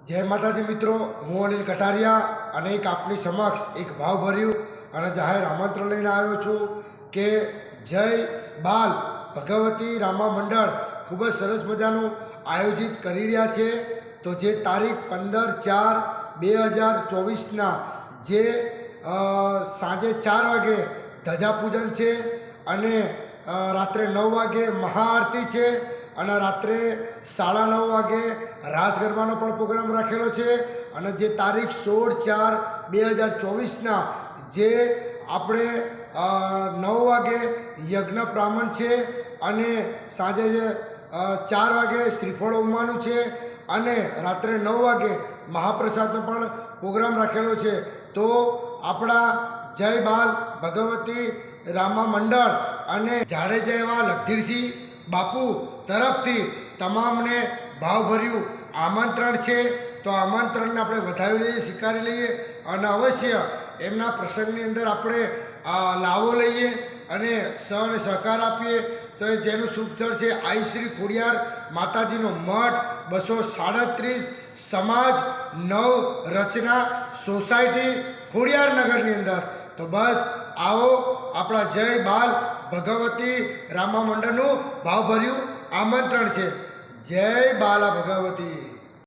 જય માતાજી મિત્રો, હું અનિલ કટારિયા અને એક આપની સમક્ષ એક ભાવભર્યું અને જાહેર આમંત્રણ લઈને આવ્યો છું કે જય બાલ ભગવતી રામા મંડળ ખૂબ જ સરસ મજાનું આયોજિત કરી રહ્યા છે. તો જે તારીખ 15/4/2024ના જે સાંજે 4 વાગે ધજાપૂજન છે અને રાત્રે 9 વાગે મહાઆરતી છે અને રાત્રે 9:30 વાગે રાસ ગરબાનો પણ પ્રોગ્રામ રાખેલો છે. અને જે તારીખ 16/4/2024ના જે આપણે 9 વાગે યજ્ઞ બ્રાહ્મણ છે અને સાંજે 4 વાગે શ્રીફળ ઉમાનું છે અને રાત્રે 9 વાગે મહાપ્રસાદનો પણ પ્રોગ્રામ રાખેલો છે. તો આપણા જય બાલ ભગવતી રામા મંડળ અને જાડેજા એવા લખધીરસિંહ બાપુ તરફથી તમામને ભાવભર્યું આમંત્રણ છે. તો આમંત્રણને આપણે વધાવી લઈએ, સ્વીકારી લઈએ અને અવશ્ય એમના પ્રસંગની અંદર આપણે લાવો લઈએ અને અને સહકાર આપીએ. તો એ જેનું શુભ સ્થળ છે આઈ શ્રી ખોડિયાર માતાજીનો મઠ, 237 સમાજ નવ રચના સોસાયટી ખોડિયારનગરની અંદર. તો બસ આવો, આપણા જય બાલ ભગવતી રામા મંડળનું ભાવભર્યું આમંત્રણ છે. જય બાલા ભગવતી.